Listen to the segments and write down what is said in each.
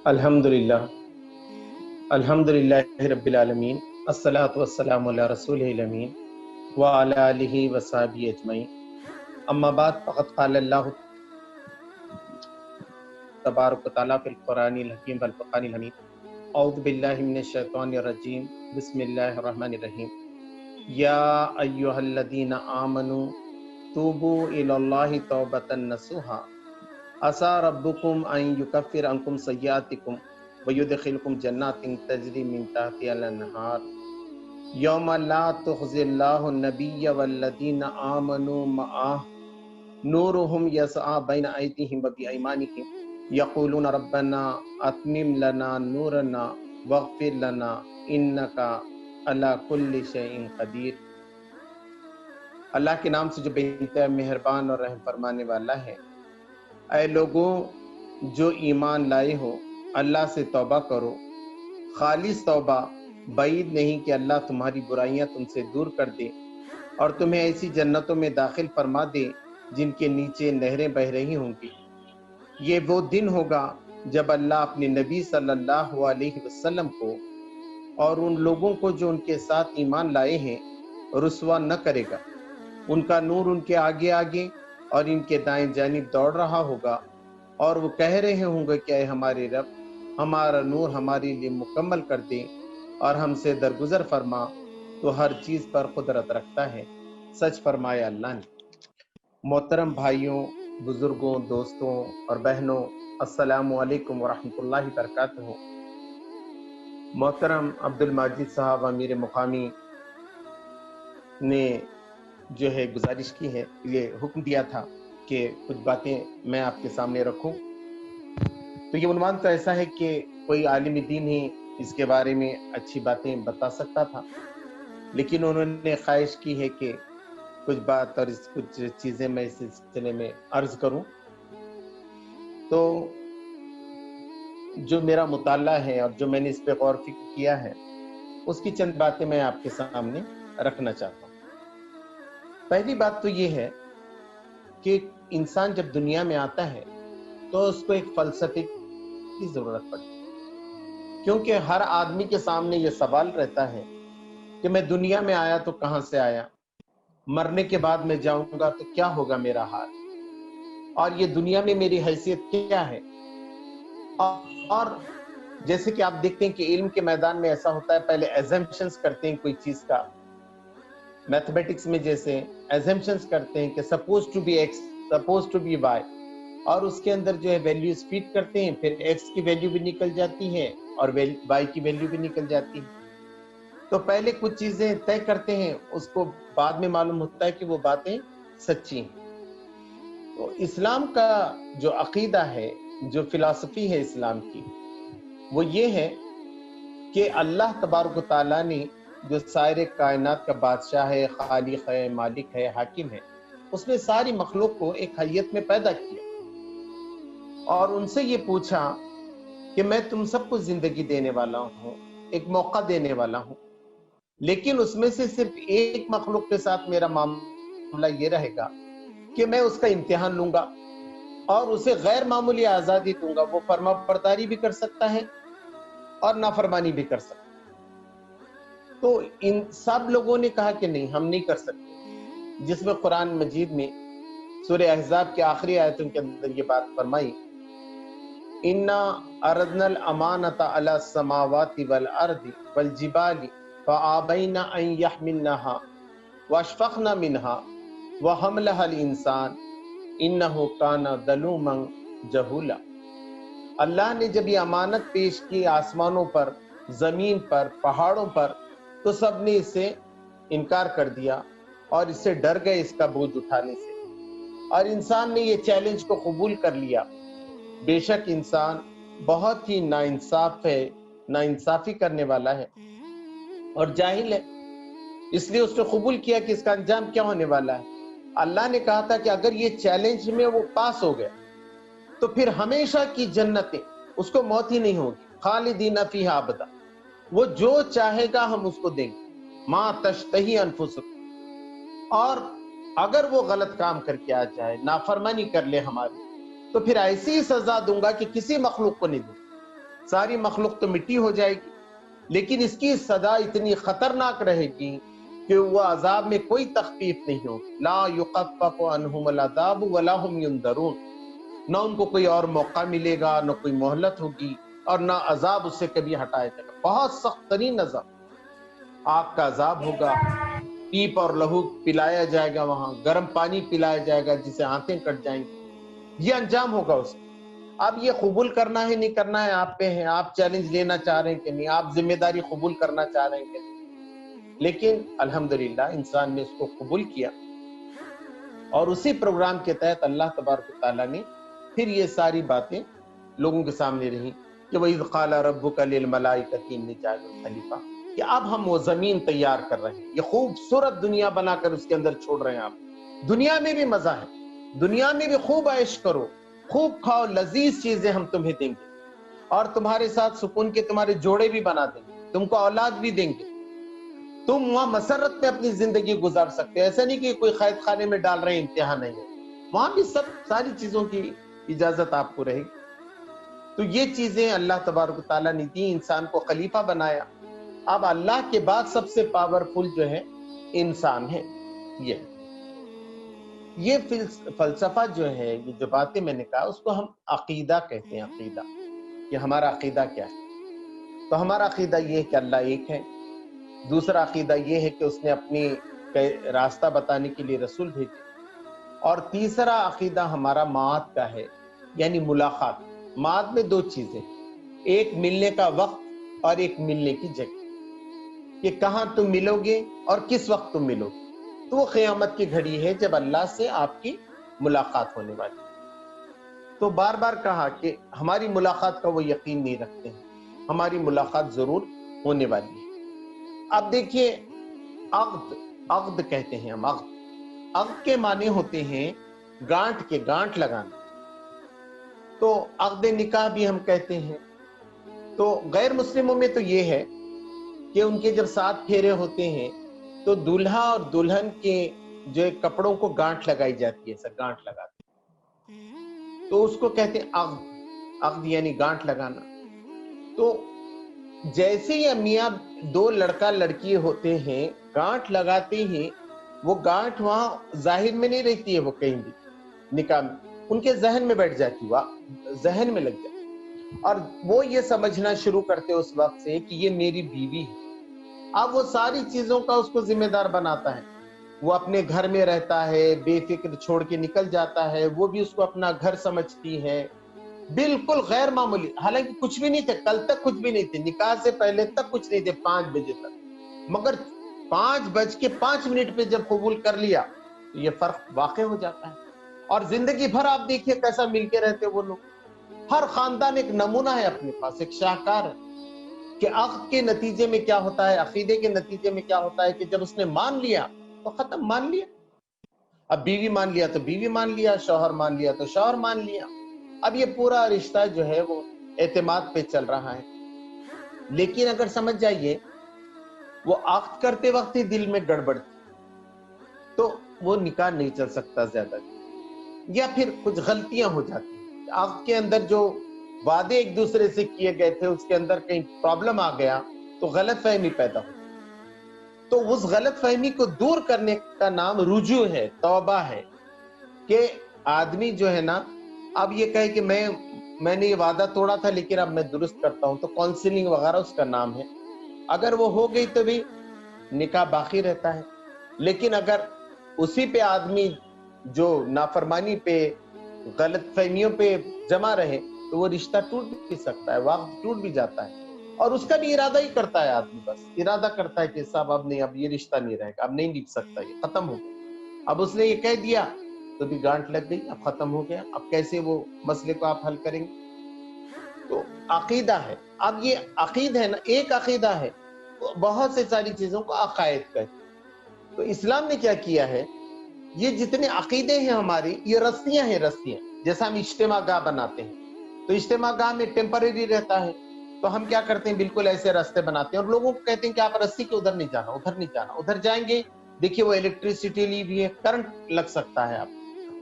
الحمدللہ الحمدللہ رب العالمین، الصلاۃ والسلام علی رسول الامین وعلی آلہ وصحبہ اجمعین، اما بعد فقد قال اللہ تبارک و تعالیٰ فی القرآن الحکیم والفرقان الحمید، اعوذ باللہ من الشیطان الرجیم، بسم اللہ الرحمن الرحیم، یا ایہا الذین آمنوا توبوا الی اللہ توبۃ نصوحا عسیٰ ربکم ان یکفر عنکم سیئاتکم ویدخلکم جنات تجری من تحتہا الانہار یوم لا تخزی اللہ النبی والذین آمنوا معہ نورہم یسعی بین ایدیہم وبایمانہم یقولون ربنا اتمم لنا نورنا واغفر لنا انکا علی کل شیء قدیر۔ اللہ کے نام سے جو بے انتہا مہربان اور رحم فرمانے والا ہے۔ اے لوگوں جو ایمان لائے ہو، اللہ سے توبہ کرو، خالص توبہ، بعید نہیں کہ اللہ تمہاری برائیاں تم سے دور کر دے اور تمہیں ایسی جنتوں میں داخل فرما دے جن کے نیچے نہریں بہہ رہی ہوں گی۔ یہ وہ دن ہوگا جب اللہ اپنے نبی صلی اللہ علیہ وسلم کو اور ان لوگوں کو جو ان کے ساتھ ایمان لائے ہیں رسوا نہ کرے گا۔ ان کا نور ان کے آگے آگے اور ان کے دائیں جانب دوڑ رہا ہوگا، اور وہ کہہ رہے ہوں گے کہ اے ہمارے رب، ہمارا نور ہمارے لیے مکمل کر دے اور ہم سے درگزر فرما، تو ہر چیز پر قدرت رکھتا ہے، سچ فرمایا اللہ نے۔ محترم بھائیوں، بزرگوں، دوستوں اور بہنوں، السلام علیکم ورحمۃ اللہ وبرکاتہ۔ محترم عبدالمجید صاحب امیر مقامی نے جو ہے گزارش کی ہے، یہ حکم دیا تھا کہ کچھ باتیں میں آپ کے سامنے رکھوں۔ تو یہ عنوان تو ایسا ہے کہ کوئی عالم دین ہی اس کے بارے میں اچھی باتیں بتا سکتا تھا، لیکن انہوں نے خواہش کی ہے کہ کچھ بات اور کچھ چیزیں میں اس سلسلے میں عرض کروں۔ تو جو میرا مطالعہ ہے اور جو میں نے اس پہ غور فکر کیا ہے، اس کی چند باتیں میں آپ کے سامنے رکھنا چاہتا ہوں۔ پہلی بات تو یہ ہے کہ انسان جب دنیا میں آتا ہے تو اس کو ایک فلسفے کی ضرورت پڑتی ہے، کیونکہ ہر آدمی کے سامنے یہ سوال رہتا ہے کہ میں دنیا میں آیا تو کہاں سے آیا، مرنے کے بعد میں جاؤں گا تو کیا ہوگا میرا حال، اور یہ دنیا میں میری حیثیت کیا ہے۔ اور جیسے کہ آپ دیکھتے ہیں کہ علم کے میدان میں ایسا ہوتا ہے، پہلے ایزمپشنز کرتے ہیں کوئی چیز کا، میتھمیٹکس میں جیسے ایزمپشنز کرتے ہیں کہ suppose to be x, suppose to be y, اور اس کے اندر جو ہے ویلیوز فیڈ کرتے ہیں، پھر ایکس کی ویلیو بھی نکل جاتی ہے اور وائی کی ویلیو بھی نکل جاتی ہے۔ تو پہلے کچھ چیزیں طے کرتے ہیں، اس کو بعد میں معلوم ہوتا ہے کہ وہ باتیں سچی ہیں۔ تو اسلام کا جو عقیدہ ہے، جو فلسفی ہے اسلام کی، وہ یہ ہے کہ اللہ تبارک و تعالیٰ نے جو سارے کائنات کا بادشاہ ہے، خالق ہے، مالک ہے، حاکم ہے، اس نے ساری مخلوق کو ایک حیت میں پیدا کیا اور ان سے یہ پوچھا کہ میں تم سب کو زندگی دینے والا ہوں، ایک موقع دینے والا ہوں، لیکن اس میں سے صرف ایک مخلوق کے ساتھ میرا معاملہ یہ رہے گا کہ میں اس کا امتحان لوں گا اور اسے غیر معمولی آزادی دوں گا، وہ فرما برداری بھی کر سکتا ہے اور نافرمانی بھی کر سکتا ہے۔ تو ان سب لوگوں نے کہا کہ نہیں، ہم نہیں کر سکتے، جس میں قرآن مجید میں سورہ احزاب کے آخری آیتوں کے اندر یہ بات فرمائی، اِنَّا أَرَدْنَا الْأَمَانَةَ عَلَى السَّمَاوَاتِ وَالْأَرْضِ وَالْجِبَالِ فَأَبَيْنَ أَن يَحْمِلْنَهَا وَأَشْفَقْنَ مِنْهَا وَحَمْلَهَا الْإِنسَانُ إِنَّهُ كَانَ ظَلُومًا جَهُولًا۔ اللہ نے جب یہ امانت پیش کی آسمانوں پر، زمین پر، پہاڑوں پر، تو سب نے اس سے انکار کر دیا اور اس سے ڈر گئے اس کا بوجھ اٹھانے سے، اور انسان نے یہ چیلنج کو قبول کر لیا۔ بے شک انسان بہت ہی ناانصاف ہے، ناانصافی کرنے والا ہے اور جاہل ہے، اس لیے اس نے قبول کیا کہ اس کا انجام کیا ہونے والا ہے۔ اللہ نے کہا تھا کہ اگر یہ چیلنج میں وہ پاس ہو گیا تو پھر ہمیشہ کی جنتیں اس کو موت ہی نہیں ہوگی. خالدین فیہا ابدا, وہ جو چاہے گا ہم اس کو دیں گے. ما تشتہی انفسکم, اور اگر وہ غلط کام کر کے آ جائے, نافرمانی کر لے ہماری, تو پھر ایسی سزا دوں گا کہ کسی مخلوق کو نہیں دوں. ساری مخلوق تو مٹی ہو جائے گی, لیکن اس کی سزا اتنی خطرناک رہے گی کہ وہ عذاب میں کوئی تخفیف نہیں ہوگی. لا یخفف عنہم العذاب ولا هم ینظرون, نہ ان کو کوئی اور موقع ملے گا, نہ کوئی مہلت ہوگی, اور نہ عذاب اس سے کبھی ہٹایا جائے گا. بہت سخت ترین عذاب, آگ کا عذاب ہوگا, پیپ اور لہو پلایا جائے گا, وہاں گرم پانی پلایا جائے گا جسے آنتیں کٹ جائیں گی. یہ انجام ہوگا اس کا. اب یہ قبول کرنا ہے نہیں کرنا ہے آپ پہ ہے, آپ چیلنج لینا چاہ رہے ہیں کہ نہیں, آپ ذمہ داری قبول کرنا چاہ رہے ہیں کہ نہیں. لیکن الحمدللہ انسان نے اس کو قبول کیا, اور اسی پروگرام کے تحت اللہ تبارک و تعالیٰ نے پھر یہ ساری باتیں لوگوں کے سامنے رہی کہ وَإِذْ قَالَ رَبُّكَ لِلْمَلَائِكَةِ إِنِّي جَاعِلٌ خَلِيفَةً, کہ اب ہم وہ زمین تیار کر رہے ہیں, یہ خوبصورت دنیا بنا کر اس کے اندر چھوڑ رہے ہیں. آپ دنیا میں بھی مزہ ہے, دنیا میں بھی خوب عیش کرو, خوب کھاؤ, لذیذ چیزیں ہم تمہیں دیں گے, اور تمہارے ساتھ سکون کے تمہارے جوڑے بھی بنا دیں گے, تم کو اولاد بھی دیں گے, تم وہاں مسرت میں اپنی زندگی گزار سکتے. ایسا نہیں کہ کوئی قید خانے میں ڈال رہے ہیں, امتحان نہیں ہے, وہاں بھی ساری چیزوں کی اجازت آپ کو رہے گی. تو یہ چیزیں اللہ تبارک و تعالیٰ نے دی, انسان کو خلیفہ بنایا. اب اللہ کے بعد سب سے پاورفل جو ہے انسان ہے. یہ فلسفہ جو ہے, یہ جو باتیں میں نے کہا, اس کو ہم عقیدہ کہتے ہیں. عقیدہ, کہ ہمارا عقیدہ کیا ہے. تو ہمارا عقیدہ یہ ہے کہ اللہ ایک ہے. دوسرا عقیدہ یہ ہے کہ اس نے اپنی راستہ بتانے کے لیے رسول بھیجے. اور تیسرا عقیدہ ہمارا معاد کا ہے, یعنی ملاقات. معاد میں دو چیزیں, ایک ملنے کا وقت اور ایک ملنے کی جگہ, کہ کہاں تم ملو گے اور کس وقت تم ملو گے. تو وہ قیامت کی گھڑی ہے جب اللہ سے آپ کی ملاقات ہونے والی. تو بار بار کہا کہ ہماری ملاقات کا وہ یقین نہیں رکھتے ہیں, ہماری ملاقات ضرور ہونے والی ہے. اب دیکھیے, عقد کہتے ہیں ہم. عقد کے معنی ہوتے ہیں گانٹھ لگانا. تو عقد نکاح بھی ہم کہتے ہیں. تو غیر مسلموں میں تو یہ ہے کہ ان کے جب 7 پھیرے ہوتے ہیں تو دولہا اور دلہن کے جو کپڑوں کو گانٹھ لگائی جاتی ہے, سر گانٹھ لگاتے ہیں, تو اس کو کہتے ہیں عقد. عقد یعنی گانٹھ لگانا. تو جیسے ہی میاں دو لڑکا لڑکی ہوتے ہیں, گانٹھ لگاتے ہیں, وہ گانٹھ وہاں ظاہر میں نہیں رہتی ہے, وہ کہیں بھی نکاح میں ان کے ذہن میں بیٹھ جاتی, وہ ذہن میں لگ جاتی, اور وہ یہ سمجھنا شروع کرتے اس وقت سے کہ یہ میری بیوی ہے. اب وہ ساری چیزوں کا اس کو ذمہ دار بناتا ہے. وہ اپنے گھر میں رہتا ہے, بے فکر چھوڑ کے نکل جاتا ہے, وہ بھی اس کو اپنا گھر سمجھتی ہے. بالکل غیر معمولی, حالانکہ کچھ بھی نہیں تھے, کل تک کچھ بھی نہیں تھے, نکاح سے پہلے تک کچھ نہیں تھے, 5 بجے تک. مگر 5:05 پہ جب قبول کر لیا تو یہ فرق واقع ہو جاتا ہے. اور زندگی بھر آپ دیکھیے کیسا مل کے رہتے وہ لوگ. ہر خاندان ایک نمونہ ہے اپنے پاس, ایک شاہکار ہے. کہ عقد کے نتیجے میں کیا ہوتا ہے, عقیدے کے نتیجے میں کیا ہوتا ہے, کہ جب اس نے مان لیا تو ختم, مان لیا. اب بیوی مان لیا تو بیوی مان لیا, شوہر مان لیا تو شوہر مان لیا. اب یہ پورا رشتہ جو ہے وہ اعتماد پہ چل رہا ہے. لیکن اگر سمجھ جائیے, وہ عقد کرتے وقت ہی دل میں گڑبڑ تھی تو وہ نکاح نہیں چل سکتا زیادہ, یا پھر کچھ غلطیاں ہو جاتی ہیں. عقد کے اندر جو وعدے ایک دوسرے سے کیے گئے تھے اس کے اندر کہیں پرابلم آ گیا تو غلط فہمی پیدا ہو. تو اس غلط فہمی کو دور کرنے کا نام رجوع ہے, توبہ ہے. کہ آدمی جو ہے نا, اب یہ کہے کہ میں نے یہ وعدہ توڑا تھا لیکن اب میں درست کرتا ہوں, تو کاؤنسلنگ وغیرہ اس کا نام ہے. اگر وہ ہو گئی تو بھی نکاح باقی رہتا ہے. لیکن اگر اسی پہ آدمی جو نافرمانی پہ, غلط فہمیوں پہ جمع رہے تو وہ رشتہ ٹوٹ بھی سکتا ہے, وقت ٹوٹ بھی جاتا ہے. اور اس کا بھی ارادہ ہی کرتا ہے آدمی, بس ارادہ کرتا ہے کہ صاحب اب نہیں, اب یہ رشتہ نہیں رہے گا, اب نہیں نبھ سکتا, یہ ختم ہو گیا. اب اس نے یہ کہہ دیا تو بھی گانٹھ لگ گئی, اب ختم ہو گیا. اب کیسے وہ مسئلے کو آپ حل کریں گے؟ تو عقیدہ ہے. اب یہ عقید ہے نا, ایک عقیدہ ہے, بہت سے ساری چیزوں کو عقائد کہتے ہیں. تو اسلام نے کیا کیا ہے, یہ جتنے عقیدے ہیں ہماری, یہ رسیاں ہیں, رسیاں. جیسا ہم اجتماع گاہ بناتے ہیں, تو اجتماع گاہ میں ٹیمپرری رہتا ہے، تو ہم کیا کرتے ہیں، بالکل ایسے راستے بناتے ہیں اور لوگوں کو کہتے ہیں کہ آپ رسی کے ادھر نہیں جانا، ادھر نہیں جانا، ادھر جائیں گے دیکھیے وہ الیکٹریسٹی لی بھی ہے، کرنٹ لگ سکتا ہے، آپ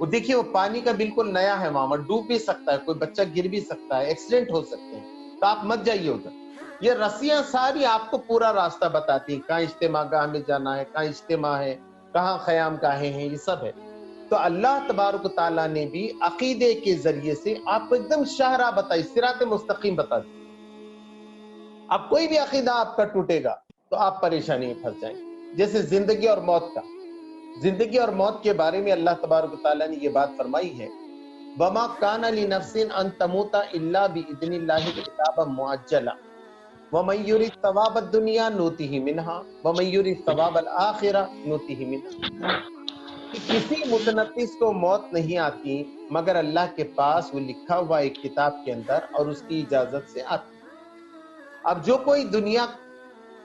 وہ دیکھیے وہ پانی کا بالکل نیا ہے، وہاں ڈوب بھی سکتا ہے، کوئی بچہ گر بھی سکتا ہے، ایکسیڈنٹ ہو سکتے ہیں، تو آپ مت جائیے ادھر۔ یہ رسیاں ساری آپ کو پورا راستہ بتاتی ہیں، کہاں اجتماع گاہ میں جانا ہے، کہاں اجتماع ہے، کہاں خیام گاہیں ہیں، یہ سب ہے۔ تو اللہ تبارک و تعالیٰ نے بھی عقیدے کے ذریعے سے آپ کو ایک دم شاہراہ بتائی، صراط مستقیم بتا دی۔ اب کوئی بھی عقیدہ آپ کا ٹوٹے گا تو آپ پریشانی میں پھنس جائیں گے۔ جیسے زندگی اور موت کا، زندگی اور موت کے بارے میں اللہ تبارک و تعالیٰ نے یہ بات فرمائی ہے، وَمَا كَانَ لِنَفْسٍ أَن تَمُوتَ إِلَّا بِإِذْنِ اللَّهِ كِتَابًا مُعَجَّلًا وَمَن يُرِدْ ثَوَابَ الدُّنْيَا نُؤْتِهِ مِنْهَا وَمَن يُرِدْ ثَوَابَ الْآخِرَةِ نُؤْتِهِ مِنْهَا۔ کہ کسی متنفس کو موت نہیں آتی مگر اللہ کے پاس وہ لکھا ہوا ایک کتاب کے اندر اور اس کی اجازت سے آتی۔ اب جو کوئی دنیا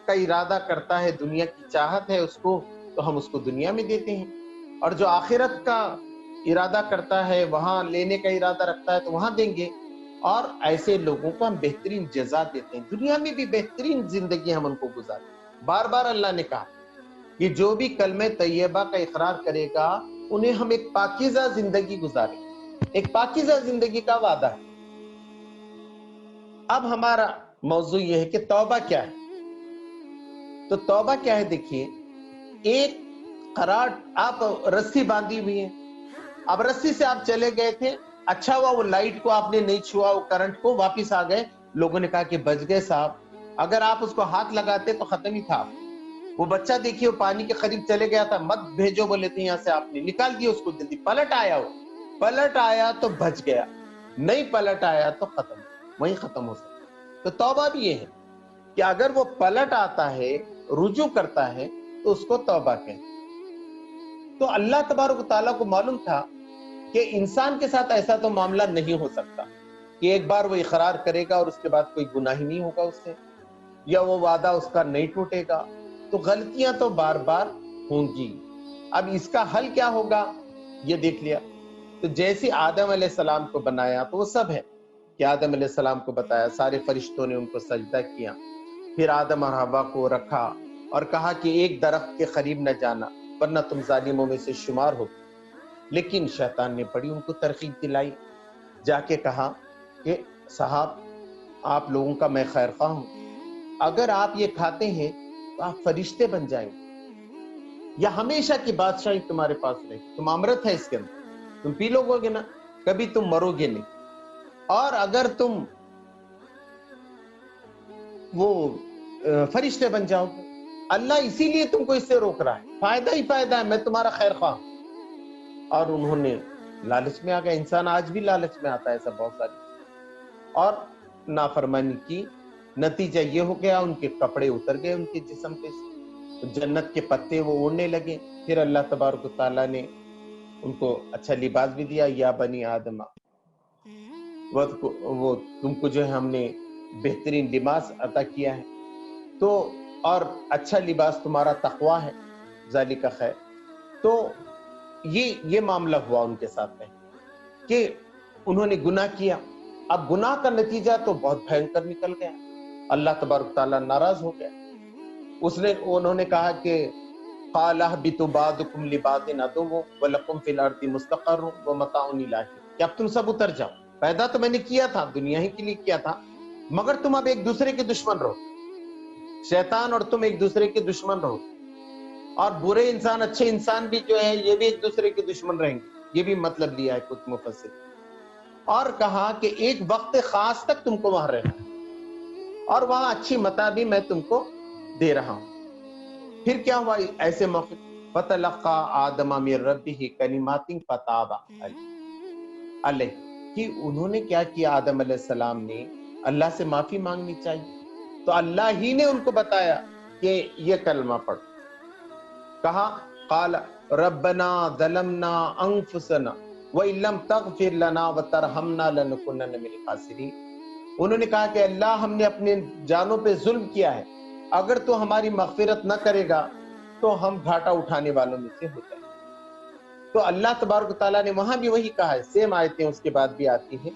کا ارادہ کرتا ہے، دنیا کی چاہت ہے اس کو، تو ہم اس کو دنیا میں دیتے ہیں، اور جو آخرت کا ارادہ کرتا ہے، وہاں لینے کا ارادہ رکھتا ہے تو وہاں دیں گے، اور ایسے لوگوں کو ہم بہترین جزا دیتے ہیں، دنیا میں بھی بہترین زندگی ہم ان کو گزارتے ہیں۔ بار بار اللہ نے کہا کہ جو بھی کلمہ طیبہ کا اقرار کرے گا انہیں ہم ایک پاکیزہ زندگی گزاریں، ایک پاکیزہ زندگی کا وعدہ ہے۔ اب ہمارا موضوع یہ ہے کہ توبہ کیا ہے؟ تو توبہ کیا ہے؟ دیکھیے، ایک قرار، آپ رسی باندھی ہوئی ہے، اب رسی سے آپ چلے گئے تھے، اچھا ہوا وہ لائٹ کو آپ نے نہیں چھوا، وہ کرنٹ کو، واپس آ گئے، لوگوں نے کہا کہ بچ گئے صاحب، اگر آپ اس کو ہاتھ لگاتے تو ختم ہی تھا۔ وہ بچہ دیکھیے وہ پانی کے قریب چلے گیا تھا، مت بھیجو بولے تھے یہاں سے، آپ نے نکال دیا اس کو، جلدی پلٹ آیا، وہ پلٹ آیا تو بچ گیا، نہیں پلٹ آیا تو ختم، وہیں ختم ہو سکتا۔ تو توبہ بھی یہ ہے کہ اگر وہ پلٹ آتا ہے، رجوع کرتا ہے، تو اس کو توبہ کہیں۔ تو اللہ تبارک و تعالیٰ کو معلوم تھا کہ انسان کے ساتھ ایسا تو معاملہ نہیں ہو سکتا کہ ایک بار وہ اقرار کرے گا اور اس کے بعد کوئی گناہ ہی نہیں ہوگا اس سے، یا وہ وعدہ اس کا نہیں ٹوٹے گا، تو غلطیاں تو بار بار ہوں گی۔ اب اس کا حل کیا ہوگا یہ دیکھ لیا۔ تو جیسے آدم علیہ السلام کو بنایا تو وہ سب ہے کہ آدم علیہ السلام کو بتایا، سارے فرشتوں نے ان کو سجدہ کیا، پھر آدم اور حوا کو رکھا اور کہا کہ ایک درخت کے قریب نہ جانا ورنہ تم ظالموں میں سے شمار ہو۔ لیکن شیطان نے بڑی ان کو ترغیب دلائی، جا کے کہا کہ صاحب آپ لوگوں کا میں خیر خواہ ہوں، اگر آپ یہ کھاتے ہیں تو آپ فرشتے بن جائیں گے، یا ہمیشہ کی بادشاہی تمہارے پاس رہے گی، تم امرت ہے اس کے اندر، تم پی لو گے نا، کبھی تم مرو گے نہیں، اور اگر تم وہ فرشتے بن جاؤ گے، اللہ اسی لیے تم کو اس سے روک رہا ہے، فائدہ ہی فائدہ ہے، میں تمہارا خیر خواہ ہوں۔ اور انہوں نے لالچ میں آ گیا، انسان آج بھی لالچ میں آتا ہے، ایسا بہت ساری، اور نافرمانی کی نتیجہ یہ ہو گیا ان کے کپڑے اتر گئے ان کے جسم پہ سے، جنت کے پتے وہ اڑنے لگے۔ پھر اللہ تبارک و تعالیٰ نے ان کو اچھا لباس بھی دیا، یا بنی آدم وہ تم کو جو ہے ہم نے بہترین لباس عطا کیا ہے، تو اور اچھا لباس تمہارا تقویٰ ہے، ذالک خیر۔ تو یہ معاملہ ہوا ان کے ساتھ میں کہ انہوں نے گناہ کیا۔ اب گناہ کا نتیجہ تو بہت بھینکر نکل گیا، اللہ تبارک تعالیٰ ناراض ہو گیا، انہوں نے کہا کہ قَالَ اهْبِطُوا بَعْضُكُمْ لِبَعْضٍ عَدُوٌّ وَلَكُمْ فِي الْأَرْضِ مُسْتَقَرٌّ وَمَتَاعٌ إِلَىٰ حِينٍ، کہ اب تم سب اتر جاؤ، پیدا تو میں نے کیا تھا، دنیا ہی کے لیے کیا تھا، مگر تم اب ایک دوسرے کے دشمن رہو، شیطان اور تم ایک دوسرے کے دشمن رہو، اور برے انسان اچھے انسان بھی جو ہے یہ بھی ایک دوسرے کے دشمن رہیں گے، یہ بھی مطلب لیا ہے کچھ مفسر، اور کہا کہ ایک وقت خاص تک تم کو وہاں رہنا ہے، اور وہاں اچھی متاع بھی میں تم کو دے رہا ہوں۔ پھر کیا ہوا ایسے موقع؟ فَتَلَقَّىٰ آدَمَ مِن رَّبِّهِ كَلِمَاتٍ فَتَابَ عَلَيْهِ، کہ انہوں نے کیا کیا، آدم علیہ السلام نے اللہ سے معافی مانگنی چاہیے، تو اللہ ہی نے ان کو بتایا کہ یہ کلمہ پڑھ، کہا قَالَ رَبَّنَا ظَلَمْنَا أَنفُسَنَا وَإِن لَّمْ تَغْفِرْ لَنَا وَتَرْحَمْنَا لَنَكُونَنَّ مِنَ الْخَاسِرِينَ۔ انہوں نے کہا کہ اللہ ہم نے اپنے جانوں پہ ظلم کیا ہے، اگر تو ہماری مغفرت نہ کرے گا تو ہم گھاٹا اٹھانے والوں میں سے ہو جائیں گے۔ تو اللہ تبارک و تعالیٰ نے وہاں بھی وہی کہا ہے، سیم آیتیں اس کے بعد بھی آتی ہیں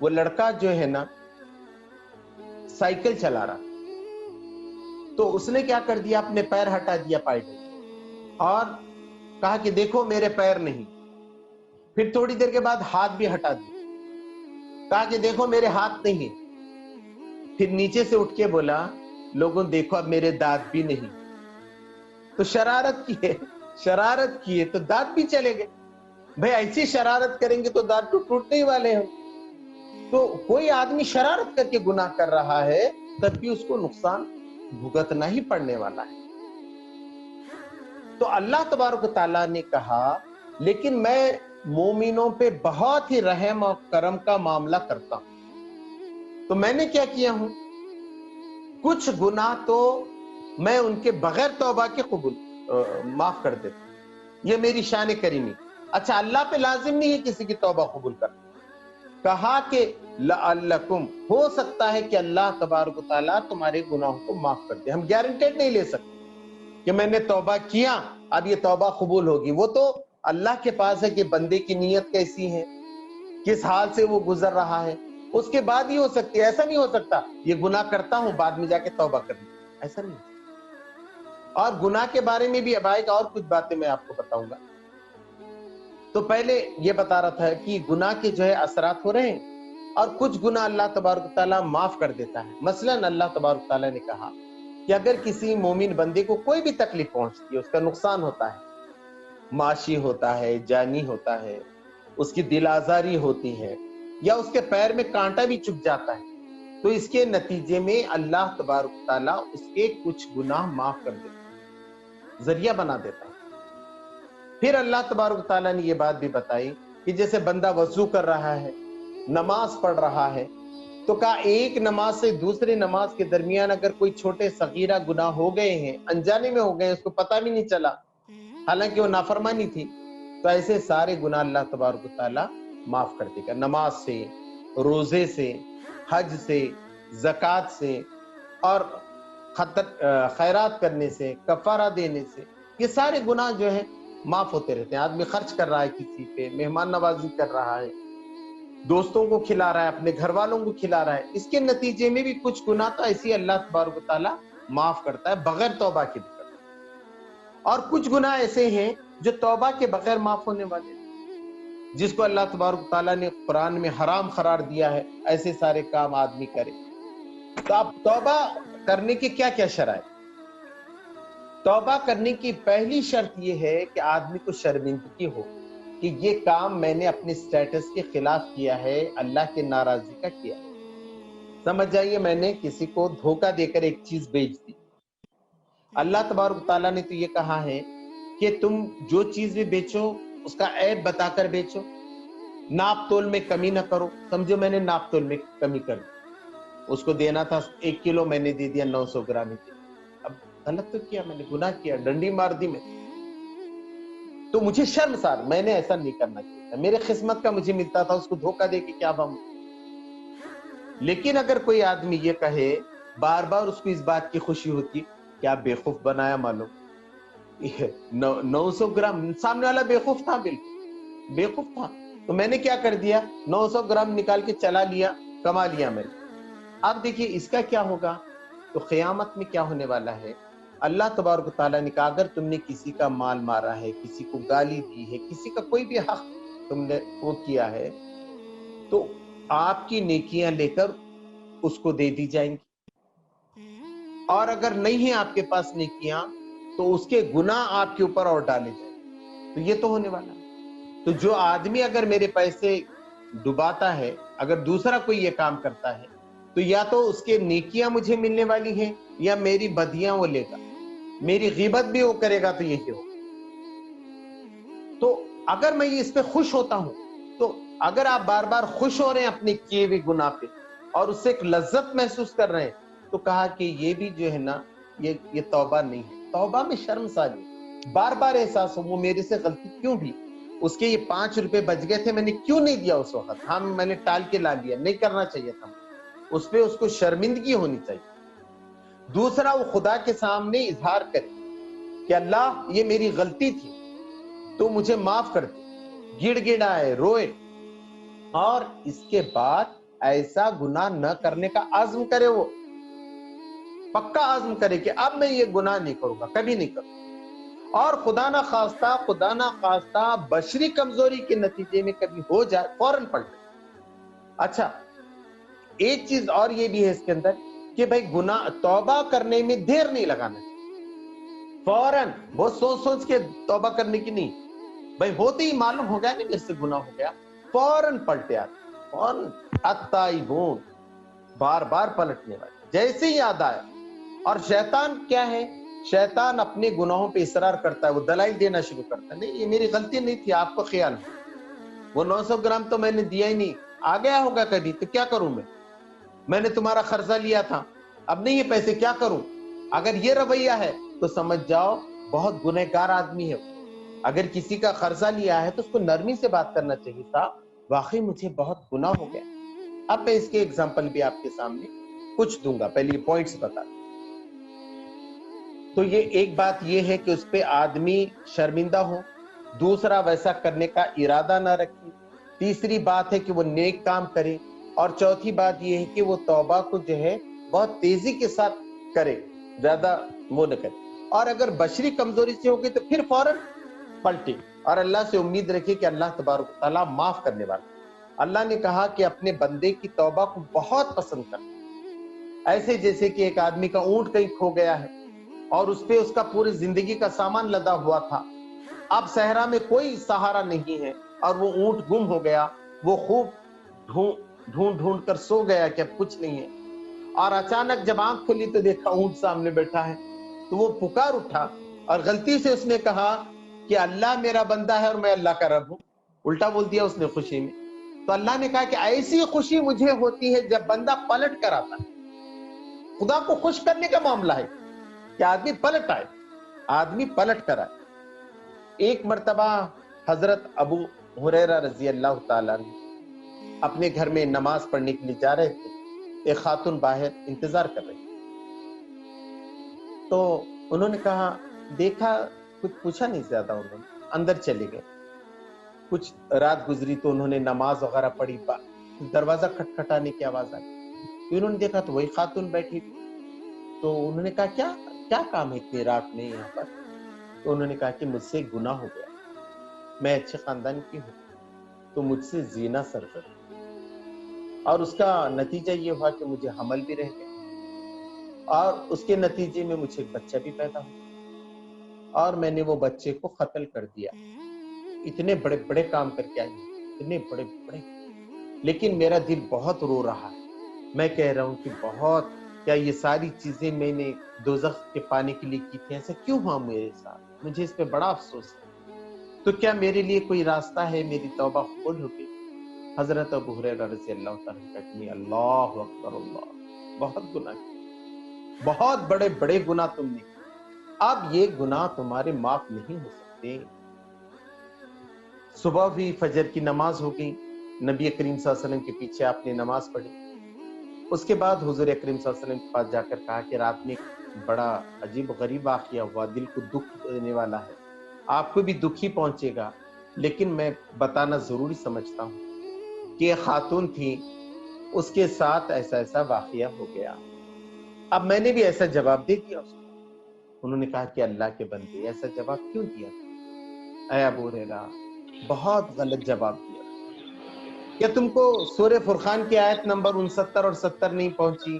وہ لڑکا جو ہے نا سائیکل چلا رہا، تو اس نے کیا کر دیا، اپنے پیر ہٹا دیا پائیدل، اور کہا کہ دیکھو میرے پیر نہیں۔ پھر تھوڑی دیر کے بعد ہاتھ بھی ہٹا دیا، کہا کہ دیکھو میرے ہاتھ نہیں۔ پھر نیچے سے اٹھ کے بولا لوگوں دیکھو اب میرے دانت بھی نہیں۔ تو شرارت کی ہے تو دانت بھی چلے گئے۔ بھئی ایسی شرارت کریں گے تو دانت تو ٹوٹنے ہی والے ہیں۔ تو کوئی آدمی شرارت کر کے گناہ کر رہا ہے تب بھی اس کو نقصان بھگتنا ہی پڑنے والا ہے۔ تو اللہ تبارک و تعالیٰ نے کہا لیکن میں مومنوں پہ بہت ہی رحم اور کرم کا معاملہ کرتا ہوں۔ تو میں نے کیا کیا ہوں، کچھ گناہ تو میں ان کے بغیر توبہ کے قبول معاف کر دیتا ہوں، یہ میری شان کریمی۔ اچھا اللہ پہ لازم نہیں ہے کسی کی توبہ قبول کرنا، کہا کہ لعلکم، ہو سکتا ہے کہ اللہ تبارک و تعالیٰ تمہارے گناہوں کو معاف کر دے۔ ہم گارنٹیڈ نہیں لے سکتے کہ میں نے توبہ کیا اب یہ توبہ قبول ہوگی، وہ تو اللہ کے پاس ہے کہ بندے کی نیت کیسی ہے، کس حال سے وہ گزر رہا ہے، اس کے بعد ہی ہو سکتی ہے۔ ایسا نہیں ہو سکتا یہ گناہ کرتا ہوں بعد میں جا کے توبہ کرنی، ایسا نہیں ہو سکتا۔ اور گناہ کے بارے میں بھی اب آئے گا اور کچھ باتیں میں آپ کو بتاؤں گا۔ تو پہلے یہ بتا رہا تھا کہ گناہ کے جو ہے اثرات ہو رہے ہیں، اور کچھ گناہ اللہ تبارک و تعالیٰ معاف کر دیتا ہے۔ مثلاً اللہ تبارک و تعالیٰ نے کہا کہ اگر کسی مومن بندے کو کوئی بھی تکلیف پہنچتی ہے، اس کا نقصان ہوتا ہے، معاشی ہوتا ہے، جانی ہوتا ہے، اس کی دل آزاری ہوتی ہے، یا اس کے پیر میں کانٹا بھی چبھ جاتا ہے، تو اس کے نتیجے میں اللہ تبارک و تعالیٰ اس کے کچھ گناہ معاف کر دیتا ہے، ذریعہ بنا دیتا ہے۔ پھر اللہ تبارک و تعالیٰ نے یہ بات بھی بتائی کہ جیسے بندہ وضو کر رہا ہے، نماز پڑھ رہا ہے، تو کہا ایک نماز سے دوسری نماز کے درمیان اگر کوئی چھوٹے صغیرہ گناہ ہو گئے ہیں، انجانے میں ہو گئے، اس کو پتہ بھی نہیں چلا حالانکہ وہ نافرمانی تھی، تو ایسے سارے گناہ اللہ تبارک و تعالیٰ معاف کر دے گا۔ نماز سے، روزے سے، حج سے، زکوٰۃ سے، اور خیرات کرنے سے، کفارہ دینے سے، یہ سارے گناہ جو ہیں معاف ہوتے رہتے ہیں۔ آدمی خرچ کر رہا ہے کسی پہ، مہمان نوازی کر رہا ہے، دوستوں کو کھلا رہا ہے، اپنے گھر والوں کو کھلا رہا ہے، اس کے نتیجے میں بھی کچھ گناہ تو ایسی اللہ تبارک و تعالیٰ معاف کرتا ہے بغیر توبہ کے بھی کرتا ہے۔ اور کچھ گناہ ایسے ہیں جو توبہ کے بغیر معاف ہونے والے ہیں، جس کو اللہ تبارک و تعالیٰ نے قرآن میں حرام قرار دیا ہے، ایسے سارے کام آدمی کرے۔ تو اب توبہ کرنے کی کیا کیا شرائط؟ توبہ کرنے کی پہلی شرط یہ ہے کہ آدمی کو شرمندگی ہو کہ یہ کام میں نے اپنے سٹیٹس کے خلاف کیا ہے، اللہ کے ناراضی کا کیا۔ سمجھ جائیے میں نے کسی کو دھوکہ دے کر ایک چیز بیچ دی۔ اللہ تبارک تعالیٰ نے تو یہ کہا ہے کہ تم جو چیز بھی بیچو اس کا عیب بتا کر بیچو، ناپ تول میں کمی نہ کرو۔ سمجھو میں نے ناپ تول میں کمی کر دی، اس کو دینا تھا 1 کلو، میں نے دے دیا 900 گرام ہی۔ اب غلط تو کیا، میں نے گناہ کیا، ڈنڈی مار دی میں، تو مجھے شرمسار، میں نے ایسا نہیں کرنا چاہیے، میرے قسمت کا مجھے ملتا تھا، اس کو دھوکہ دے کے کیا بم۔ لیکن اگر کوئی آدمی یہ کہے بار بار، اس کو اس بات کی خوشی ہوتی کیا بیوقوف بنایا معلوم، 900 گرام، سامنے والا بیوقوف تھا، بالکل بیوقوف تھا، تو میں نے کیا کر دیا، 900 گرام نکال کے چلا لیا، کما لیا میں نے۔ اب دیکھیے اس کا کیا ہوگا، تو قیامت میں کیا ہونے والا ہے، اللہ تبارک و تعالیٰ نے کہا اگر تم نے کسی کا مال مارا ہے، کسی کو گالی دی ہے، کسی کا کوئی بھی حق تم نے وہ کیا ہے، تو آپ کی نیکیاں لے کر اس کو دے دی جائیں گی، اور اگر نہیں ہیں آپ کے پاس نیکیاں تو اس کے گناہ آپ کے اوپر اور ڈالے جائیں گے۔ تو یہ تو ہونے والا ہے۔ تو جو آدمی اگر میرے پیسے ڈباتا ہے، اگر دوسرا کوئی یہ کام کرتا ہے، تو یا تو اس کے نیکیاں مجھے ملنے والی ہیں یا میری بدیاں وہ لے گا، میری غیبت بھی وہ کرے گا، تو یہی ہوگا۔ تو اگر میں اس پہ خوش ہوتا ہوں، تو اگر آپ بار بار خوش ہو رہے ہیں اپنے کیے ہوئے گناہ پہ اور اس سے ایک لذت محسوس کر رہے ہیں، تو کہا کہ یہ بھی جو ہے نا، یہ توبہ نہیں ہے۔ توبہ میں شرمساری، بار بار احساس ہو وہ میرے سے غلطی کیوں بھی، اس کے یہ 5 روپے بچ گئے تھے، میں نے کیوں نہیں دیا اس وقت، ہاں میں نے ٹال کے لا لیا، نہیں کرنا چاہیے تھا، اس پہ اس کو شرمندگی ہونی چاہیے۔ دوسرا وہ خدا کے سامنے اظہار کرے کہ اللہ یہ میری غلطی تھی، تو مجھے معاف کر دے، گڑ گڑائے، روئے، اور اس کے بعد ایسا گناہ نہ کرنے کا عزم کرے، وہ پکا عزم کرے کہ اب میں یہ گناہ نہیں کروں گا، کبھی نہیں کروں گا، اور خدا نہ خواستہ بشری کمزوری کے نتیجے میں کبھی ہو جائے، فوراً پلٹے۔ اچھا، ایک چیز اور یہ بھی ہے اس کے اندر کہ بھائی گناہ توبہ کرنے میں دیر نہیں لگانا، فوراً وہ سوچ کے توبہ کرنے کی نہیں، بھائی ہوتے ہی معلوم ہو گیا نہیں میرے سے گناہ ہو گیا، فوراً پلٹے آتے، فوراً التائبون، بار بار پلٹنے والے، جیسے ہی یاد آیا۔ اور شیطان کیا ہے؟ شیطان اپنے گناہوں پہ اصرار کرتا ہے، وہ دلائل دینا شروع کرتا ہے، نہیں یہ میری غلطی نہیں تھی، آپ کو خیال ہے وہ 900 گرام تو میں نے دیا ہی نہیں، آ گیا ہوگا کبھی تو کیا کروں میں نے تمہارا قرضہ لیا تھا، اب نہیں یہ پیسے کیا کروں؟ اگر یہ رویہ ہے تو سمجھ جاؤ بہت گنہگار آدمی ہے۔ اگر کسی کا قرضہ لیا ہے تو اس کو نرمی سے بات کرنا چاہیے، تھا واقعی مجھے بہت گناہ ہو گیا۔ اب میں اس کے ایگزامپل بھی آپ کے سامنے کچھ دوں گا، پہلے پوائنٹس بتا دوں۔ تو یہ ایک بات یہ ہے کہ اس پہ آدمی شرمندہ ہو، دوسرا ویسا کرنے کا ارادہ نہ رکھے، تیسری بات ہے کہ وہ نیک کام کرے، اور چوتھی بات یہ ہے کہ وہ توبہ کو جو ہے بہت تیزی کے ساتھ کرے، زیادہ وہ نہ کرے، اور اگر بشری کمزوری سے ہوگی تو پھر فوراً پلٹے، اور اللہ سے امید رکھے کہ اللہ تبارک و تعالیٰ معاف کرنے والا۔ اللہ نے کہا کہ اپنے بندے کی توبہ کو بہت پسند کرتا، ایسے جیسے کہ ایک آدمی کا اونٹ کہیں کھو گیا ہے اور اس پہ اس کا پوری زندگی کا سامان لدا ہوا تھا، اب صحرا میں کوئی سہارا نہیں ہے اور وہ اونٹ گم ہو گیا، وہ خوب ڈھونڈ کر سو گیا کہ اب کچھ نہیں ہے، اور اچانک جب آنکھ کھلی تو دیکھا اونٹ سامنے بیٹھا ہے، تو وہ پکار اٹھا اور غلطی سے اس نے کہا کہ اللہ میرا بندہ ہے اور میں اللہ کا رب ہوں، الٹا بول دیا اس نے خوشی میں۔ تو اللہ نے کہا کہ ایسی خوشی مجھے ہوتی ہے جب بندہ پلٹ کر آتا ہے، خدا کو خوش کرنے کا معاملہ ہے کہ آدمی پلٹ آئے، آدمی پلٹ کر آئے۔ ایک مرتبہ حضرت ابو ہریرہ رضی اللہ تعالیٰ عنہ اپنے گھر میں نماز پڑھنے کے لیے جا رہے تھے، ایک خاتون باہر انتظار کر رہی، تو انہوں نے کہا، دیکھا کچھ پوچھا نہیں زیادہ، انہوں نے اندر چلے گئے، کچھ رات گزری تو انہوں نے نماز وغیرہ پڑھی، دروازہ کھٹکھٹانے کی آواز آئی، انہوں نے دیکھا تو وہی خاتون بیٹھی تھی، تو انہوں نے کہا کیا کام ہے اتنی رات میں یہاں پر؟ تو انہوں نے کہا کہ مجھ سے گناہ ہو گیا، میں اچھے خاندان کی ہوں تو مجھ سے زنا سرزد، اور اس کا نتیجہ یہ ہوا کہ مجھے حمل بھی رہ گیا، اور اس کے نتیجے میں مجھے ایک بچہ بھی پیدا ہوا، اور میں نے وہ بچے کو قتل کر دیا۔ اتنے بڑے بڑے کام کر کے آئی، اتنے بڑے بڑے، لیکن میرا دل بہت رو رہا ہے، میں کہہ رہا ہوں کہ بہت، کیا یہ ساری چیزیں میں نے دوزخ کے پانے کے لیے کی تھی؟ ایسا کیوں ہوا میرے ساتھ؟ مجھے اس پہ بڑا افسوس ہے، تو کیا میرے لیے کوئی راستہ ہے؟ میری توبہ قبول ہوگی؟ حضرت ابو ہریرہ رضی اللہ تعالیٰ کہتے ہیں، اللہ اکبر، اللہ، بہت گناہ کیا، بہت بڑے بڑے گناہ تم نے، اب یہ گناہ تمہارے معاف نہیں ہو سکتے۔ صبح بھی فجر کی نماز ہو گئی، نبی کریم صلی اللہ علیہ وسلم کے پیچھے آپ نے نماز پڑھی، اس کے بعد حضور کریم صلی اللہ علیہ وسلم کے پاس جا کر کہا کہ رات میں بڑا عجیب غریب واقعہ ہوا، دل کو دکھ دینے والا ہے، آپ کو بھی دکھ ہی پہنچے گا، لیکن میں بتانا ضروری سمجھتا ہوں کہ یہ خاتون تھی، اس کے ساتھ ایسا ایسا واقعہ ہو گیا۔ اب میں نے بھی ایسا جواب دے دیا اس کو۔ انہوں نے کہا کہ اللہ کے بندے ایسا جواب کیوں دیا؟ اے ابو ہریرہ، بہت غلط جواب دیا۔ کیا تم کو سورہ فرقان کی آیت نمبر 69 اور 70 نہیں پہنچی،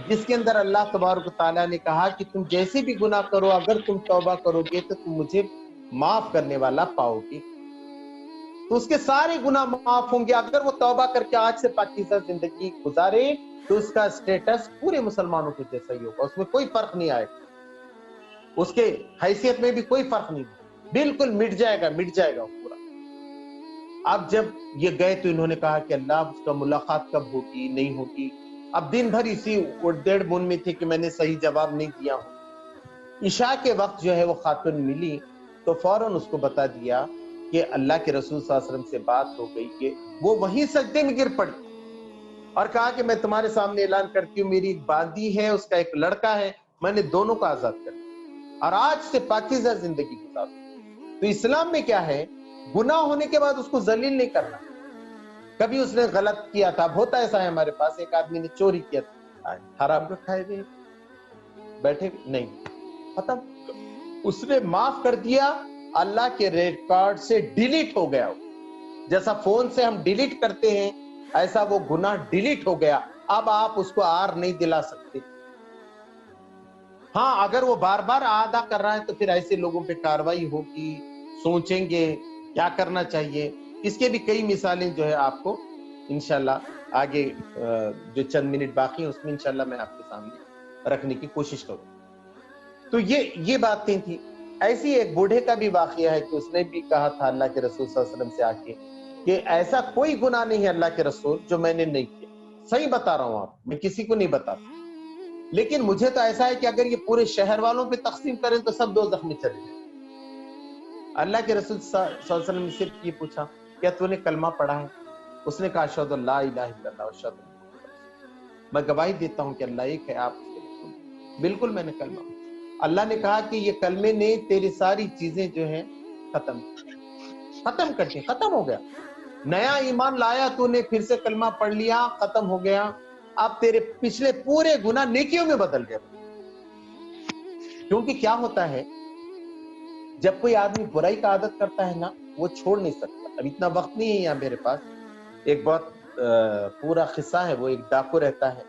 جس کے اندر اللہ تبارک و تعالیٰ نے کہا کہ تم جیسے بھی گناہ کرو، اگر تم توبہ کرو گے تو تم مجھے معاف کرنے والا پاؤ گے، تو اس کے سارے گناہ معاف ہوں گے۔ اگر وہ توبہ کر کے آج سے پاکیزہ زندگی گزارے تو اس کا سٹیٹس پورے مسلمانوں کے جیسا ہی ہوگا، اس میں کوئی فرق نہیں آئے گا، اس کے حیثیت میں بھی کوئی فرق نہیں ہوگا، بالکل مٹ جائے گا پورا۔ اب جب یہ گئے تو انہوں نے کہا کہ اللہ، اس کا ملاقات کب ہوگی، نہیں ہوگی؟ اب دن بھر اسی اڑ بن میں تھے کہ میں نے صحیح جواب نہیں دیا ہوں۔ عشاء کے وقت جو ہے وہ خاتون ملی تو فوراً اس کو بتا دیا کہ اللہ کے رسول صلی اللہ علیہ وسلم سے بات ہو گئی، کہ وہ وہیں سجدے میں گر پڑی اور کہا کہ میں تمہارے سامنے اعلان کرتی ہوں، میری ایک باندی ہے، اس کا ایک لڑکا ہے، میں نے دونوں کو آزاد کر دیا اور آج سے پاکیزہ زندگی گزاروں۔ تو اسلام میں کیا ہے؟ گناہ ہونے کے بعد اس کو ذلیل نہیں کرنا، کبھی اس نے غلط کیا تھا، ہوتا ایسا ہے ہمارے پاس، ایک آدمی نے چوری کیا تھا، حرام کا کھائے ہوئے بیٹھے نہیں، ختم، اس نے معاف کر دیا، اللہ کے ریکارڈ سے ڈیلیٹ ہو گیا. جیسا فون سے ہم ڈیلیٹ کرتے ہیں ایسا وہ گناہ ڈیلیٹ ہو گیا. اب آپ اس کو آر نہیں دلا سکتے. ہاں اگر وہ بار بار آدھا کر رہا ہے تو پھر ایسے لوگوں پہ کاروائی ہوگی، سوچیں گے کیا کرنا چاہیے. اس کے بھی کئی مثالیں جو ہے آپ کو انشاءاللہ آگے جو چند منٹ باقی ہیں اس میں انشاءاللہ میں آپ کے سامنے رکھنے کی کوشش کروں. تو یہ باتیں تھی. ایسی ایک بوڑھے کا بھی واقعہ ہے کہ اس نے بھی کہا تھا اللہ کے رسول صلی اللہ علیہ وسلم سے آ کے کہ ایسا کوئی گناہ نہیں ہے اللہ کے رسول جو میں نے نہیں کیا. صحیح بتا رہا ہوں آپ، میں کسی کو نہیں بتاتا، لیکن مجھے تو ایسا ہے کہ اگر یہ پورے شہر والوں پہ تقسیم کریں تو سب دوزخ میں چلے جائیں. اللہ کے رسول صلی اللہ علیہ وسلم سے یہ پوچھا کیا تو نے کلمہ پڑھا ہے؟ اس نے کہا اشہد ان لا الہ الا اللہ واشہد ان محمد رسول اللہ، میں گواہی دیتا ہوں کہ اللہ ایک ہے، آپ اس کے رسول. بالکل میں نے کلمہ پڑھا. اللہ نے کہا کہ یہ کلمے نے تیری ساری چیزیں جو ہیں ختم کر دی، ختم ہو گیا. نیا ایمان لایا تو نے، پھر سے کلمہ پڑھ لیا، ختم ہو گیا. اب تیرے پچھلے پورے گناہ نیکیوں میں بدل گئے. کیونکہ کیا ہوتا ہے جب کوئی آدمی برائی کا عادت کرتا ہے نا وہ چھوڑ نہیں سکتا. اب اتنا وقت نہیں ہے یہاں میرے پاس. ایک بہت پورا قصہ ہے. وہ ایک ڈاکو رہتا ہے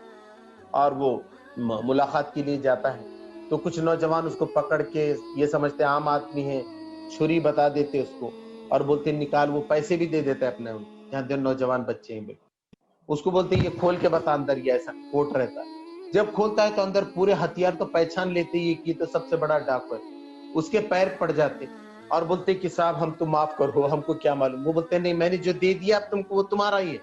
اور وہ ملاقات کے لیے جاتا ہے تو کچھ نوجوان اس کو پکڑ کے، یہ سمجھتے عام آدمی ہے، چھری بتا دیتے اس کو اور بولتے نکال. وہ پیسے بھی دے دیتا ہے اپنے، جہاں دن نوجوان بچے ہیں اس کو بولتے یہ کھول کے بتا اندر، یہ ایسا کوٹ رہتا ہے. جب کھولتا ہے تو اندر پورے ہتھیار تو پہچان لیتے یہ کہ تو سب سے بڑا ڈاکو ہے. اس کے پیر پڑ جاتے اور بولتے کہ صاحب ہم تو معاف کرو، ہم کو کیا معلوم. وہ بولتے نہیں میں نے جو دے دیا اب تم کو وہ تمہارا ہی ہے،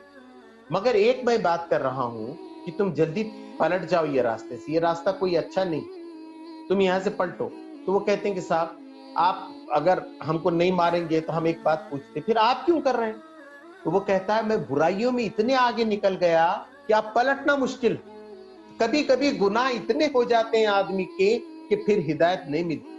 مگر ایک میں بات کر رہا ہوں کہ تم جلدی پلٹ جاؤ یہ راستے سے، یہ راستہ کوئی اچھا نہیں، تم یہاں سے پلٹو. تو وہ کہتے ہیں کہ صاحب آپ اگر ہم کو نہیں ماریں گے تو ہم ایک بات پوچھتے پھر آپ کیوں کر رہے ہیں. تو وہ کہتا ہے میں برائیوں میں اتنے آگے نکل گیا کہ آپ پلٹنا مشکل. کبھی کبھی گناہ اتنے ہو جاتے ہیں آدمی کے کہ پھر ہدایت نہیں ملتی.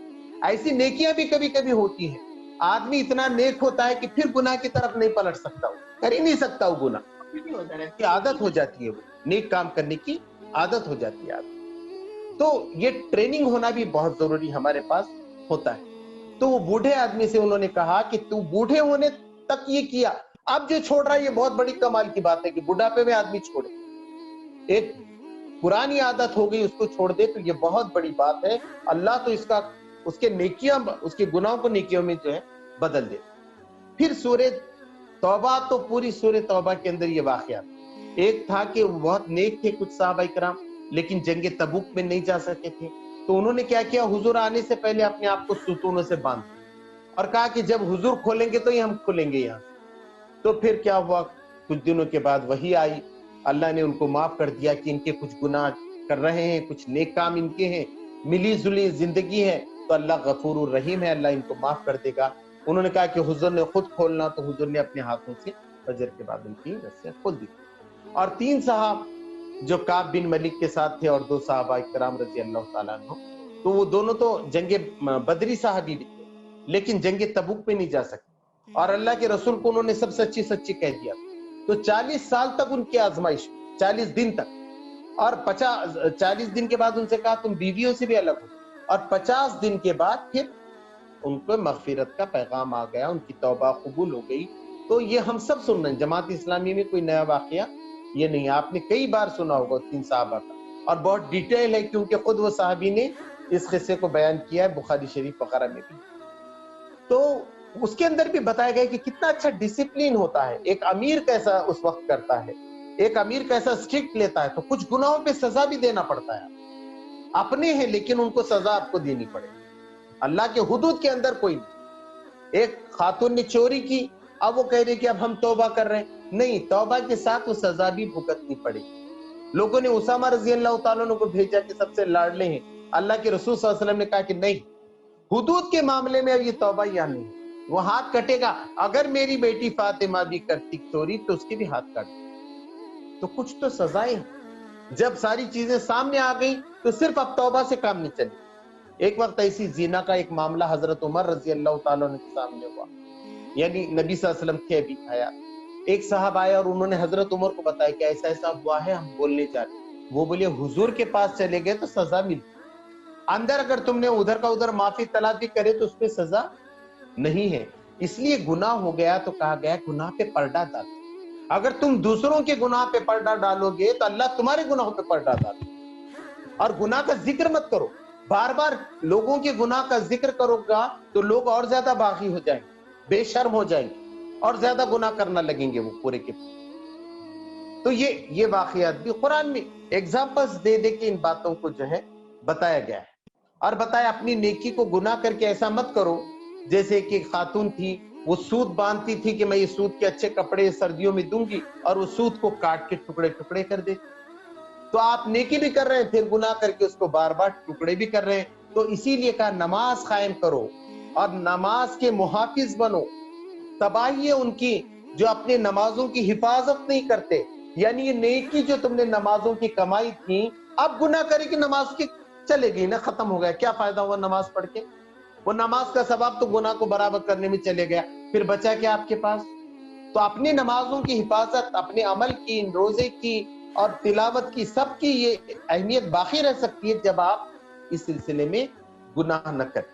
ایسی نیکیاں بھی کبھی کبھی ہوتی ہیں، آدمی اتنا نیک ہوتا ہے کہ پھر گناہ کی طرف نہیں پلٹ سکتا، کر ہی نہیں سکتا. وہ گناہ عادت ہو جاتی ہے، وہ نیک کام کرنے کی عادت ہو جاتی ہے. تو یہ ٹریننگ ہونا بھی بہت ضروری ہمارے پاس ہوتا ہے. تو وہ بوڑھے آدمی سے انہوں نے کہا کہ تو بوڑھے ہونے تک یہ کیا، اب جو چھوڑ رہا ہے یہ بہت بڑی کمال کی بات ہے کہ بڑھاپے میں آدمی چھوڑے. ایک پرانی عادت ہو گئی اس کو چھوڑ دے تو یہ بہت بڑی بات ہے. اللہ تو اس کے نیکیاں، اس کے گناہوں کو نیکیوں میں جو ہے بدل دے. پھر سورہ توبہ، تو پوری سورہ توبہ کے اندر یہ واقعہ ایک تھا کہ وہ بہت نیک تھے کچھ صحابہ کرام، لیکن جنگ تبوک میں نہیں جا سکے تھے. تو انہوں نے کیا کیا، حضور آنے سے پہلے اپنے آپ کو ستونوں سے باندھ اور کہا کہ جب حضور کھولیں گے تو ہی ہم کھولیں گے یہاں. تو پھر کیا ہوا، کچھ دنوں کے بعد وحی آئی، اللہ نے ان کو معاف کر دیا کہ ان کے کچھ گناہ کر رہے ہیں، کچھ نیک کام ان کے ہیں، ملی جلی زندگی ہے تو اللہ غفور الرحیم ہے، اللہ ان کو معاف کر دے گا. انہوں نے کہا کہ حضور نے خود کھولنا، تو حضور نے اپنے ہاتھوں سے فجر کے بعد ان کی رسیاں کھول دی. اور 3 صحابہ جو کعب بن ملک کے ساتھ تھے اور 2 صحابہ کرام رضی اللہ تعالیٰ عنہ، تو وہ دونوں تو جنگ بدری صحابی بھی تھے لیکن جنگ تبوک میں نہیں جا سکتے اور اللہ کے رسول کو انہوں نے سب سچی کہہ دیا. تو 40 سال تک ان کی آزمائش، 40 دن تک، اور 40 دن کے بعد ان سے کہا تم بیویوں سے بھی الگ ہو، اور 50 دن کے بعد پھر ان کو مغفرت کا پیغام آ گیا، ان کی توبہ قبول ہو گئی. تو یہ ہم سب سن رہے ہیں، جماعت اسلامی میں کوئی نیا واقعہ یہ نہیں، آپ نے کئی بار سنا ہوگا 3 صحابہ کا، اور بہت ڈیٹیل ہے کیونکہ خود وہ صحابی نے اس قصے کو بیان کیا ہے بخاری شریف وغیرہ میں بھی. تو اس کے اندر بھی بتایا گیا کہ کتنا اچھا ڈسپلین ہوتا ہے، ایک امیر کیسا اس وقت کرتا ہے، ایک امیر کیسا سٹرکٹ لیتا ہے. تو کچھ گناہوں پہ سزا بھی دینا پڑتا ہے، اپنے ہیں لیکن ان کو سزا آپ کو دینی پڑے. اللہ کے حدود کے اندر کوئی نہیں. ایک خاتون نے چوری کی، اب وہ کہہ رہے کہ اب ہم توبہ کر رہے ہیں، نہیں، توبہ کے ساتھ وہ سزا بھی بھگتنی پڑے. لوگوں نے اسامہ رضی اللہ تعالیٰ عنہ کو بھیجا کہ سب سے لاڈلے ہیں، اللہ کے رسول صلی اللہ علیہ وسلم نے کہا کہ نہیں، حدود کے معاملے میں اب یہ توبہ یا نہیں، وہ ہاتھ کٹے گا. اگر میری بیٹی فاطمہ بھی کرتی چوری تو اس کے بھی ہاتھ کاٹ. تو کچھ تو سزائیں، جب ساری چیزیں سامنے آ گئی تو صرف اب توبہ سے کام نہیں چلے. ایک وقت ایسی زنا کا ایک معاملہ حضرت عمر رضی اللہ تعالیٰ عنہ کے سامنے ہوا، یعنی نبی صلی اللہ علیہ وسلم تھے ابھی حیات. ایک صاحب آیا اور انہوں نے حضرت عمر کو بتایا کہ ایسا ایسا ہوا ہے، ہم بولنے چاہتے ہیں۔ وہ بولے حضور کے پاس چلے گئے تو سزا ملتی، اندر اگر تم نے ادھر کا ادھر معافی تلافی کرے تو اس پہ سزا نہیں ہے۔ اس لیے گناہ ہو گیا تو کہا گیا گناہ پہ پردہ ڈالو۔ اگر تم دوسروں کے گناہ پہ پردہ ڈالو گے تو اللہ تمہارے گناہوں پہ پردہ ڈالو۔ اور گناہ کا ذکر مت کرو، بار بار لوگوں کے گناہ کا ذکر کرو گا تو لوگ اور زیادہ باغی ہو جائیں گے، بے شرم ہو جائیں گے اور زیادہ گناہ کرنا لگیں گے وہ پورے کے پورے۔ تو یہ واقعات بھی قرآن میں ایگزامپلز دے دے کے ان باتوں کو جو ہے بتایا گیا ہے، اور بتایا اپنی نیکی کو گناہ کر کے ایسا مت کرو۔ جیسے کہ خاتون تھی، وہ سوت باندھتی تھی کہ میں یہ سوت کے اچھے کپڑے سردیوں میں دوں گی، اور وہ سوت کو کاٹ کے ٹکڑے ٹکڑے کر دیتی۔ تو آپ نیکی بھی کر رہے ہیں، پھر گناہ کر کے اس کو بار بار ٹکڑے بھی کر رہے ہیں۔ تو اسی لیے کہا نماز قائم کرو اور نماز کے محافظ بنو۔ تباہی ہے ان کی جو اپنے نمازوں کی حفاظت نہیں کرتے، یعنی یہ نیکی جو تم نے نمازوں کی کمائی تھی، اب گناہ کرے کہ نماز کی چلے گئی نا، ختم ہو گیا، کیا فائدہ ہوا نماز پڑھ کے؟ وہ نماز کا ثواب تو گناہ کو برابر کرنے میں چلے گیا، پھر بچا کیا آپ کے پاس؟ تو اپنی نمازوں کی حفاظت، اپنے عمل کی، روزے کی اور تلاوت کی، سب کی یہ اہمیت باقی رہ سکتی ہے جب آپ اس سلسلے میں گناہ نہ کریں۔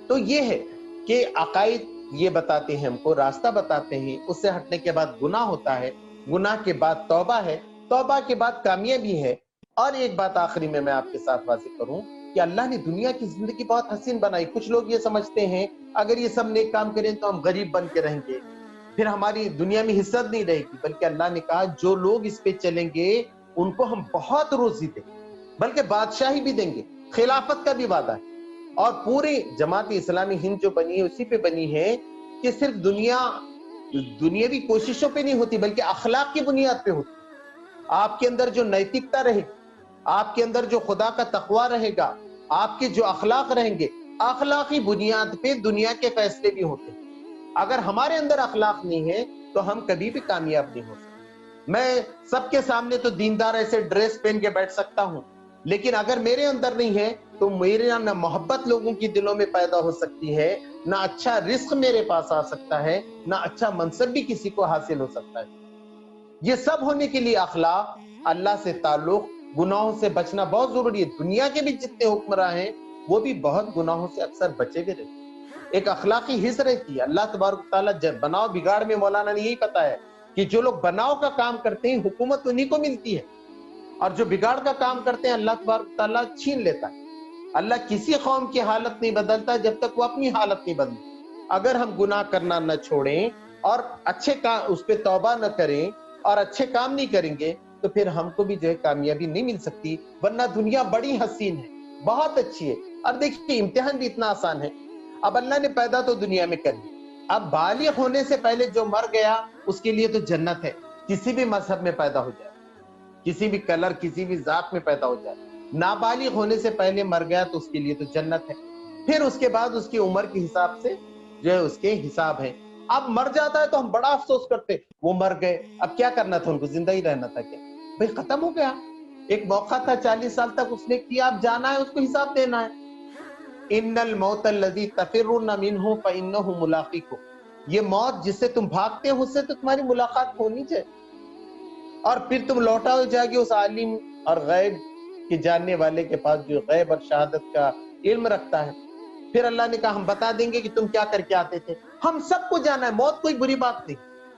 تو یہ ہے کہ عقائد یہ بتاتے ہیں، ہم کو راستہ بتاتے ہیں، اس سے ہٹنے کے بعد گناہ ہوتا ہے، گناہ کے بعد توبہ ہے، توبہ کے بعد کامیابی ہے۔ اور ایک بات آخری میں آپ کے ساتھ واضح کروں کہ اللہ نے دنیا کی زندگی بہت حسین بنائی۔ کچھ لوگ یہ سمجھتے ہیں اگر یہ سب نیک کام کریں تو ہم غریب بن کے رہیں گے، پھر ہماری دنیا میں حصت نہیں رہے گی، بلکہ اللہ نے کہا جو لوگ اس پہ چلیں گے ان کو ہم بہت روزی دیں گے، بلکہ بادشاہی بھی دیں گے، خلافت کا بھی وعدہ ہے۔ اور پوری جماعت اسلامی ہند جو بنی ہے اسی پہ بنی ہے کہ صرف دنیاوی کوششوں پہ نہیں ہوتی، بلکہ اخلاق کی بنیاد پہ ہوتی۔ آپ کے اندر جو نیتکتا رہے گی، آپ کے اندر جو خدا کا تقوی رہے گا، آپ کے جو اخلاق رہیں گے، اخلاقی بنیاد پہ دنیا کے فیصلے بھی ہوتے ہیں۔ اگر ہمارے اندر اخلاق نہیں ہے تو ہم کبھی بھی کامیاب نہیں ہو سکتے۔ میں سب کے سامنے تو دیندار ایسے ڈریس پہن کے بیٹھ سکتا ہوں، لیکن اگر میرے اندر نہیں ہے تو میرے نہ محبت لوگوں کی دلوں میں پیدا ہو سکتی ہے، نہ اچھا رزق میرے پاس آ سکتا ہے، نہ اچھا منصب بھی کسی کو حاصل ہو سکتا ہے۔ یہ سب ہونے کے لیے اخلاق، اللہ سے تعلق، گناہوں سے بچنا بہت ضروری ہے۔ دنیا کے بھی جتنے حکمراں ہیں وہ بھی بہت گناہوں سے اکثر بچے ہوئے رہتے ہیں۔ ایک اخلاقی حص رہتی ہے۔ اللہ تبارک تعالیٰ جب بناؤ بگاڑ میں مولانا نے یہی بتایا کہ جو لوگ بناؤ کا کام کرتے ہیں حکومت انہی کو ملتی ہے، اور جو بگاڑ کا کام کرتے ہیں اللہ تبارک تعالیٰ چھین لیتا ہے۔ اللہ کسی قوم کی حالت نہیں بدلتا جب تک وہ اپنی حالت نہیں بدلتا۔ اگر ہم گناہ کرنا نہ چھوڑیں اور اچھے کام اس پہ توبہ نہ کریں اور اچھے کام نہیں کریں گے تو پھر ہم کو بھی جو ہے کامیابی نہیں مل سکتی۔ ورنہ دنیا بڑی حسین ہے، بہت اچھی ہے، اور دیکھیے امتحان بھی اتنا آسان ہے۔ اب اللہ نے پیدا تو دنیا میں کر دیا، اب بالغ ہونے سے پہلے جو مر گیا اس کے لیے تو جنت ہے، کسی بھی مذہب میں پیدا ہو جائے، کسی بھی کلر، کسی بھی ذات میں پیدا ہو جائے، نابالغ ہونے سے پہلے مر گیا تو اس کے لیے تو جنت ہے۔ پھر اس کے بعد اس کی عمر کے حساب سے جو ہے اس کے حساب ہے۔ اب مر جاتا ہے تو ہم بڑا افسوس کرتے، وہ مر گئے، اب کیا کرنا تھا ان کو، زندہ ہی رہنا تھا کیا؟ بھئی ختم ہو گیا، ایک موقع تھا 40 سال تک اس نے کیا، اب جانا ہے، اس کو حساب دینا ہے۔ ان الموت الذی تفرون منہ فانہ ملاقیکم، یہ موت جس سے تم بھاگتے ہو اس سے تو تمہاری ملاقات ہونی چاہیے، اور پھر تم لوٹا ہو جائے گے اس عالم اور غیب کے جاننے والے کے پاس جو غیب اور شہادت کا علم رکھتا ہے۔ پھر اللہ نے کہا ہم بتا دیں گے کہ تم کیا کر کے آتے تھے۔ ہم سب کو جانا ہے، موت کوئی بری بات نہیں۔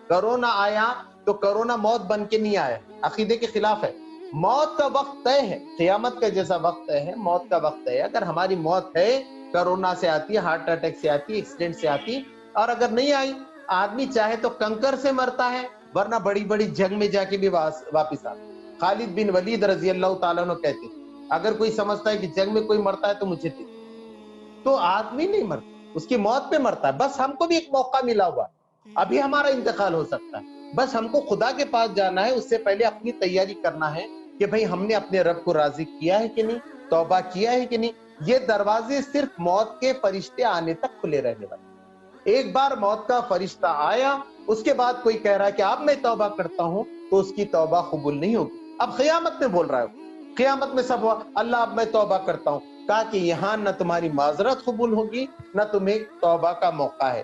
کرونا آیا تو کرونا موت بن کے نہیں آیا، عقیدے کے خلاف ہے۔ موت کا وقت طے ہے، قیامت کا جیسا وقت طے ہے، موت کا وقت طے ہے۔ اگر ہماری موت ہے، کرونا سے آتی ہے، ہارٹ اٹیک سے آتی ہے، ایکسیڈنٹ سے آتی، اور اگر نہیں آئی، آدمی چاہے تو کنکر سے مرتا ہے، ورنہ بڑی بڑی جنگ میں جا کے بھی واپس آتا۔ خالد بن ولید رضی اللہ تعالیٰ عنہ کہتے تھے اگر کوئی سمجھتا ہے کہ جنگ میں کوئی مرتا ہے تو مجھے دے۔ تو آدمی نہیں مرتا، اس کی موت پہ مرتا ہے۔ بس ہم کو بھی ایک موقع ملا ہوا ہے، ابھی ہمارا انتقال ہو سکتا ہے، بس ہم کو خدا کے پاس جانا ہے۔ اس سے پہلے اپنی تیاری کرنا ہے کہ بھئی ہم نے اپنے رب کو راضی کیا ہے کہ نہیں، توبہ کیا ہے کہ نہیں۔ یہ دروازے صرف موت کے فرشتے آنے تک کھلے رہنے والے۔ ایک بار موت کا فرشتہ آیا، اس کے بعد کوئی کہہ رہا ہے کہ اب میں توبہ کرتا ہوں تو اس کی توبہ قبول نہیں ہوگی۔ اب قیامت میں بول رہا ہے، قیامت میں سب اللہ اب میں توبہ کرتا ہوں، کہا کہ یہاں نہ تمہاری معذرت قبول ہوگی نہ تمہیں توبہ کا موقع ہے۔